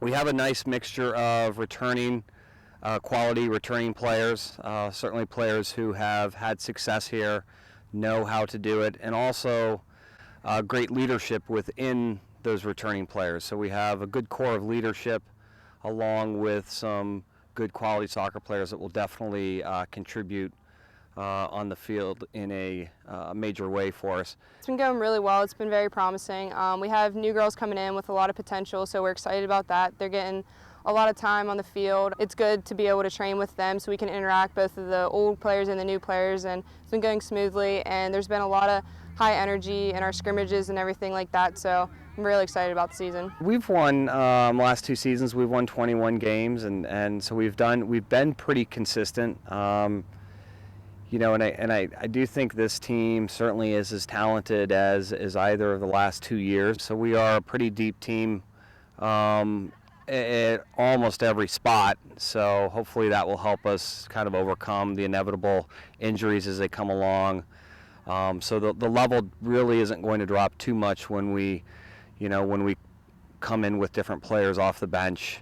We have a nice mixture of quality returning players, certainly players who have had success here, know how to do it, and also great leadership within those returning players. So we have a good core of leadership along with some good quality soccer players that will definitely contribute on the field in a major way for us. It's been going really well. It's been very promising. We have new girls coming in with a lot of potential, so we're excited about that. They're getting a lot of time on the field. It's good to be able to train with them so we can interact both of the old players and the new players, and it's been going smoothly, and there's been a lot of high energy in our scrimmages and everything like that, so I'm really excited about the season. We've won last 2 seasons. We've won 21 games, and so we've been pretty consistent. You know, and I do think this team certainly is as talented as either of the last 2 years. So we are a pretty deep team at almost every spot. So hopefully that will help us kind of overcome the inevitable injuries as they come along. So the level really isn't going to drop too much when we come in with different players off the bench.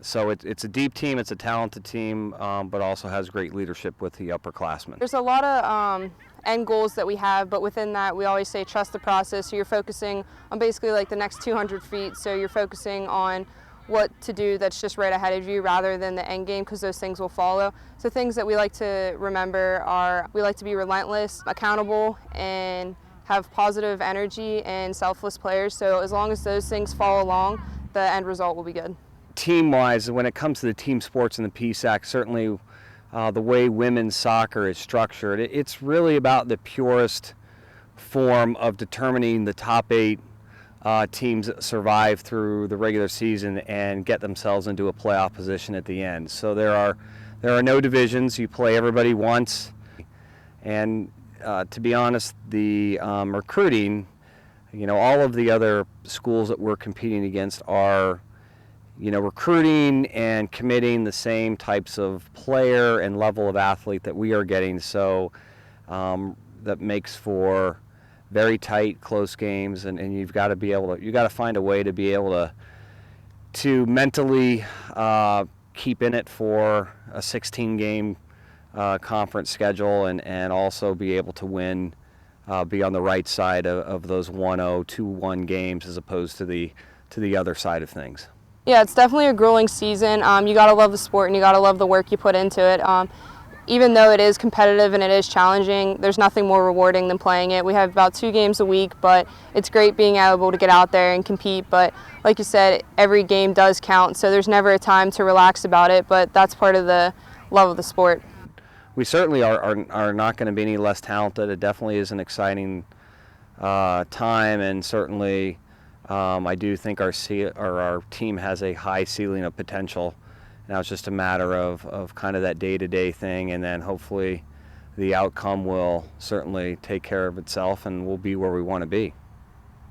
So it's a deep team, it's a talented team, but also has great leadership with the upperclassmen. There's a lot of end goals that we have, but within that we always say trust the process. So you're focusing on basically like the next 200 feet, so you're focusing on what to do that's just right ahead of you rather than the end game, because those things will follow. So things that we like to remember are we like to be relentless, accountable, and have positive energy and selfless players. So as long as those things follow along, the end result will be good. Team-wise, when it comes to the team sports and the PSAC, certainly the way women's soccer is structured, it's really about the purest form of determining the top 8 teams that survive through the regular season and get themselves into a playoff position at the end. So there are no divisions. You play everybody once, and to be honest, the recruiting, all of the other schools that we're competing against are recruiting and committing the same types of player and level of athlete that we are getting. So that makes for very tight, close games, and you've got to find a way to be able to mentally keep in it for a 16-game conference schedule, and also be able to win, be on the right side of those 1-0, 2-1 games as opposed to the other side of things. Yeah, it's definitely a grueling season. You got to love the sport and you got to love the work you put into it. Even though it is competitive and it is challenging, there's nothing more rewarding than playing it. We have about 2 games a week, but it's great being able to get out there and compete. But like you said, every game does count, so there's never a time to relax about it, but that's part of the love of the sport. We certainly are not going to be any less talented. It definitely is an exciting time, and certainly I do think our team has a high ceiling of potential. Now it's just a matter of kind of that day-to-day thing, and then hopefully the outcome will certainly take care of itself and we'll be where we want to be.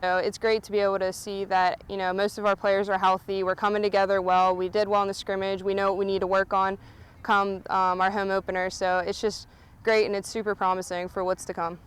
So it's great to be able to see that most of our players are healthy. We're coming together well. We did well in the scrimmage. We know what we need to work on come our home opener. So it's just great, and it's super promising for what's to come.